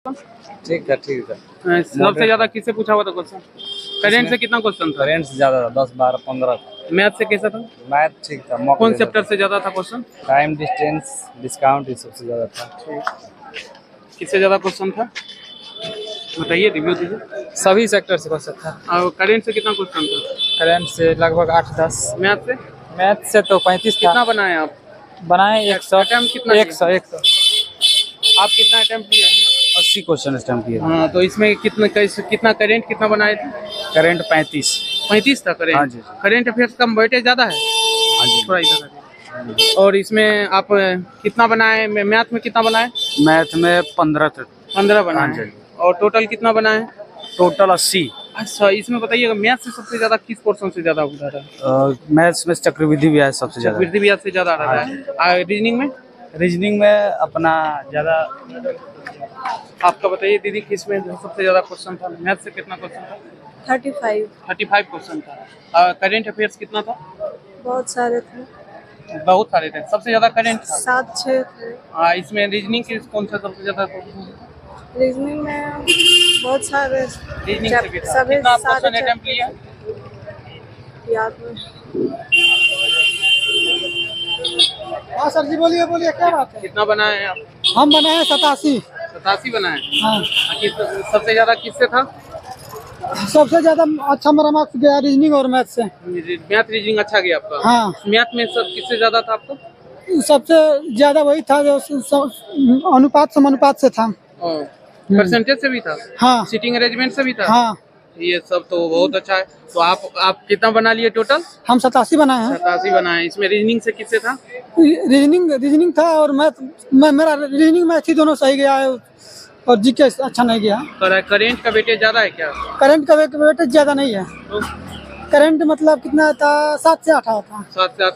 ठीक है ठीक है। सबसे ज्यादा किससे पूछा हुआ था क्वेश्चन? करेंट से कितना क्वेश्चन था? करेंट से ज्यादा था 10 12 15। मैथ से कैसा था? मैथ ठीक था। मॉक कौन दे चैप्टर से ज्यादा था क्वेश्चन? टाइम डिस्टेंस डिस्काउंट ये सबसे ज्यादा था। किससे ज्यादा क्वेश्चन था बताइए, रिव्यू दीजिए। सभी सेक्टर से क्वेश्चन था। और करेंट से कितना क्वेश्चन था? करेंट से लगभग 8 10। मैथ से मैथ से तो 35 था। कितना बनाए आप? बनाए 100 अटेम्प्ट कितना? 100 आप कितना अटेम्प्ट किए? 80 क्वेश्चन अटेम्प्ट किए। हाँ, तो इसमें कितना करेंट कितना बनाए थे? करेंट 35 था करेंट। हाँ जी। करेंट अफेयर्स का वेटेज ज्यादा है? हाँ जी। थोड़ा इधर आइए। और इसमें आप कितना बनाए? मैथ में कितना बनाए? मैथ में 15 थे। 15 बनाए। हाँ जी। और टोटल कितना बनाए? टोटल 80। अच्छा, इसमें बताइएगा मैथ से सबसे ज्यादा किस पोर्शन से ज्यादा उठा रहा है? मैथ्स में चक्रवृद्धि ब्याज सबसे ज्यादा। चक्रवृद्धि ब्याज से ज्यादा आ रहा है। और रीजनिंग में? रीजनिंग में अपना ज्यादा। आपका बताइए दीदी, किस में सबसे ज्यादा क्वेश्चन था? मैथ से कितना क्वेश्चन था? 35 क्वेश्चन था। करेंट अफेयर्स कितना था? बहुत सारे थे। बहुत सारे थे। सबसे ज्यादा करेंट था। 7-6 थे। इसमें रीजनिंग की कौन सा सबसे ज्यादा? रीजनिंग में बहुत सारे रीजनिंग से भी था। सभी कितना सारे क्वेश्चन अटेम्प्ट किया? याद में। हाँ सर जी, बोलिए बोलिए, क्या बात है? कितना बनाए हैं आप? हम बनाए हैं 87। बनाए। हाँ, सबसे ज्यादा किससे था? सबसे ज्यादा अच्छा मेरा मार्क्स गया रीजनिंग और मैथ से। मैथ रीजनिंग अच्छा गया आपका? हाँ, मैथ में सब किससे ज्यादा था आपको? सबसे ज्यादा वही था जो अनुपात समानुपात से था। परसेंटेज से भी था? हाँ सीटिंग अरेंजमेंट से भी था? हाँ। ये सब तो बहुत अच्छा है। तो आप कितना बना लिए टोटल? हम 87 बनाए हैं। 87 बनाए। इसमें रीजनिंग से किससे था? रीजनिंग था और मैथ मेरा रीजनिंग मैथ ही दोनों सही गया है और जीके अच्छा नहीं गया। करेंट का वेटेज ज्यादा है क्या? करंट का वेटेज ज्यादा नहीं है। करंट मतलब कितना था? 7 से 8 था। 7 से 8।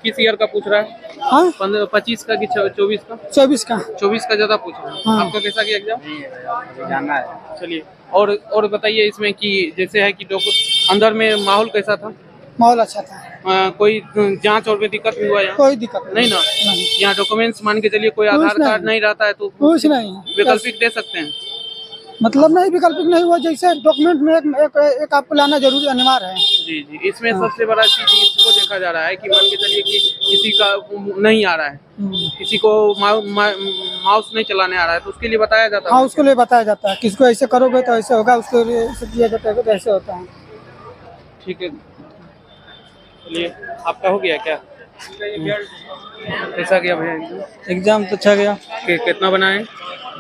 किस ईयर का पूछ रहा है? हाँ, 25 का कि 24 का? 24 का। 24 का ज्यादा पूछ रहा है। हाँ। आपका कैसा गया एग्जाम? जाना है। चलिए, और बताइए इसमें कि जैसे है कि अंदर में माहौल कैसा था? माहौल अच्छा था। कोई जांच और में दिक्कत हुआ यहाँ? कोई दिक्कत नहीं ना? नहीं। यहाँ डॉक्यूमेंट्स मान के चलिए कोई कुछ आधार नहीं। कार्ड नहीं रहता है तो कुछ नहीं। वैकल्पिक दे सकते हैं? मतलब नहीं, विकल्पिक नहीं हुआ। जैसे डॉक्यूमेंट में एक आपको लाना जरूरी अनिवार्य है। जी। इसमें सबसे बड़ा चीज इसको देखा जा रहा है कि मान के चलिए कि किसी का नहीं आ रहा है, किसी को माउस नहीं चलाने आ रहा है, तो उसके लिए बताया जाता है? हाँ, उसके लिए बताया जाता है, किसको ऐसे करोगे तो ऐसे होगा, उसको ऐसे किया जाता है तो ऐसे होता है। ठीक है, चलिए। आपका हो गया क्या? कैसा गया भैया एग्जाम तो अच्छा गया। कितना बनाए?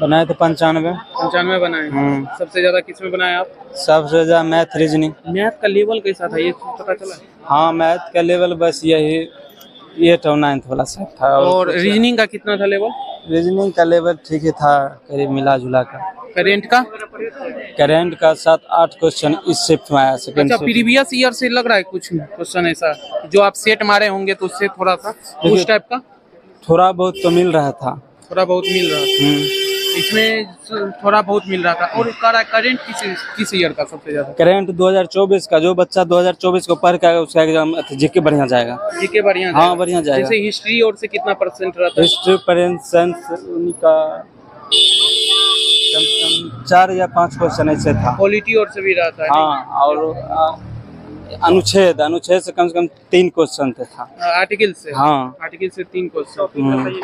बनाए थे 95। 95 बनाए। सबसे ज्यादा किसमें बनाए आप? सबसे ज्यादा मैथ रीजनिंग। मैथ का लेवल कैसा था ये पता चला? हाँ, मैथ का लेवल बस यही 8 और 9 वाला सब था। और रीजनिंग का कितना था लेवल? रीजनिंग का लेवल ठीक ही था, करीब मिला जुला का। करेंट का? करेंट का 7-8 क्वेश्चन इस शिफ्ट में आया। सेकंड अच्छा, प्रीवियस ईयर से लग रहा है कुछ क्वेश्चन ऐसा जो आप सेट मारे होंगे तो उससे थोड़ा सा उस टाइप का? थोड़ा बहुत तो मिल रहा था। थोड़ा बहुत मिल रहा था। इसमें थोड़ा बहुत मिल रहा था। और करेंट किस ईयर का सबसे ज्यादा? करेंट 2024 का। जो बच्चा 2024 को पढ़ के आएगा उसका एग्जाम जीके बढ़िया जाएगा। जीके बढ़िया? हाँ, बढ़िया जाएगा। जैसे हिस्ट्री और से कितना परसेंट रहता है? हिस्ट्री पेरेंस उनका कम से कम 4 या 5 क्वेश्चन ऐसे था। पॉलिटी और से भी रहता है? हाँ, और अनुच्छेद से कम 3 क्वेश्चन था। आर्टिकल से? हाँ, आर्टिकल से 3 क्वेश्चन।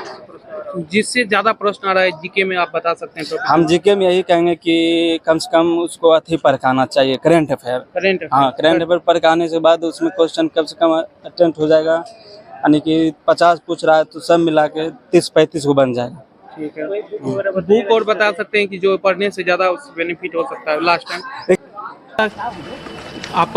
जिससे ज्यादा प्रश्न आ रहा है जीके में आप बता सकते हैं? हम जीके में यही कहेंगे कि कम से कम उसको अथी पढ़ाना चाहिए, करंट अफेयर। हाँ, करंट अफेयर पढ़ाने के बाद उसमें क्वेश्चन कम से कम अटेम्प्ट हो जाएगा। यानी कि 50 पूछ रहा है तो सब मिला के 30-35 को बन जाएगा। ठीक है। बुक और बता सकते हैं कि जो पढ़ने से ज्यादा उस बेनिफिट हो सकता है? लास्ट टाइम आप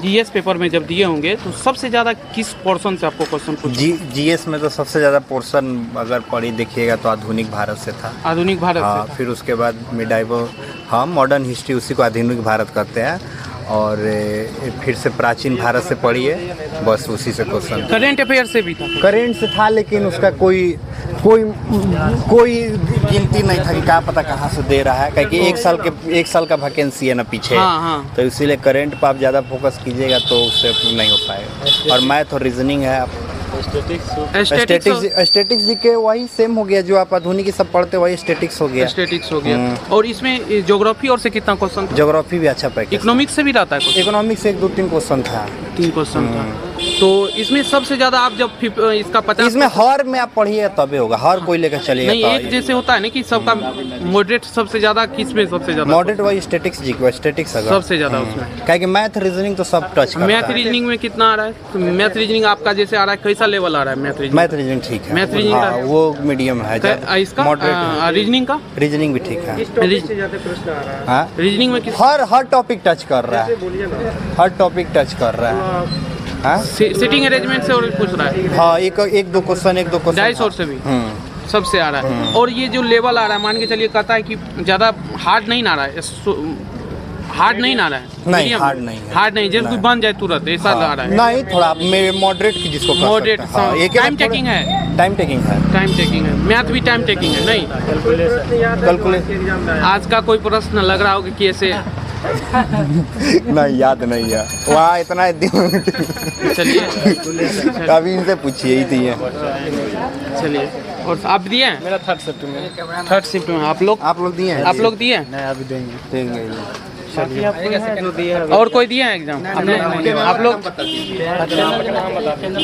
जीएस पेपर में जब दिए होंगे तो सबसे ज्यादा किस पोर्शन से आपको क्वेश्चन पूछा? जीएस में तो सबसे ज़्यादा पोर्शन अगर पढ़ी देखिएगा तो आधुनिक भारत से था। आधुनिक भारत हाँ, से था। फिर उसके बाद मिडाइवल, हाँ, मॉडर्न हिस्ट्री, उसी को आधुनिक भारत कहते हैं। और फिर से प्राचीन भारत से पढ़िए, बस उसी से क्वेश्चन। करेंट अफेयर से भी था? करेंट से था, लेकिन उसका कोई गिनती नहीं था कि क्या पता कहाँ से दे रहा है, क्योंकि एक साल का वैकेंसी है ना पीछे। हाँ। तो इसीलिए करेंट पर आप ज़्यादा फोकस कीजिएगा तो उससे नहीं हो पाएगा। और मैथ और रीजनिंग है, आप स्टैटिक्स जी के वही सेम हो गया, जो आप आधुनिक सब पढ़ते वही स्टैटिक्स हो गया। स्टैटिक्स हो गया। और इसमें ज्योग्राफी और से कितना क्वेश्चन था? ज्योग्राफी भी अच्छा पैकेज। इकोनॉमिक्स से भी रहता है कुछ? इकोनॉमिक्स से 1-2-3 क्वेश्चन था। 3 क्वेश्चन था। तो इसमें सबसे ज्यादा आप जब इसका 50 इसमें हर में आप पढ़िए तबे होगा, हर कोई लेकर चलिएगा। नहीं, एक जैसे होता है ना कि सबका मॉडरेट सबसे ज्यादा किस में सबसे ज्यादा? मॉडरेट वही स्टैटिक्स जी को, स्टैटिक्स सबसे ज्यादा उसमें। क्या कि मैथ रीजनिंग तो सब टच करता है। मैथ रीजनिंग में कितना आ रहा है? तो मैथ रीजनिंग आपका जैसे आ रहा है, कैसा लेवल आ रहा है मैथ रीजनिंग? मैथ रीजनिंग ठीक है। मैथ रीजनिंग हाँ, वो मीडियम है। इसका मॉडरेट रीजनिंग का? रीजनिंग भी ठीक है। हाँ, रीजनिंग में किस हर टॉपिक टच कर रहा है, हर टॉपिक टच कर रहा है। हाँ, सिटिंग अरेंजमेंट से और पूछ रहा है? हाँ, एक दो क्वेश्चन 250 और से भी सबसे आ रहा है। और ये जो लेवल आ रहा है, मान के चलिए कहता है कि ज़्यादा हार्ड नहीं ना रहा है, हार्ड नहीं ना रहा है? नहीं, हार्ड नहीं है। हार्ड नहीं, जैसे कोई बन जाए तुरंत ऐसा आ रहा है? नहीं, थोड़ा मेरे मॉडरेट की जिसको मॉडरेट। टाइम टेकिंग है? टाइम टेकिंग है। टाइम टेकिंग है। मैथ भी टाइम टेकिंग है? नहीं, कैलकुलेशन। आज का कोई प्रश्न लग रहा होगा कि ऐसे नहीं, याद नहीं है वहाँ इतना। चलिए अभी इनसे पूछिए ही दिए। चलिए, और आप दिए हैं? मेरा 3rd शिफ्ट में। 3rd शिफ्ट में। आप लोग दिए हैं? आप लोग दिए हैं? नहीं, अभी देंगे। और कोई दिए हैं एग्जाम? आप लोग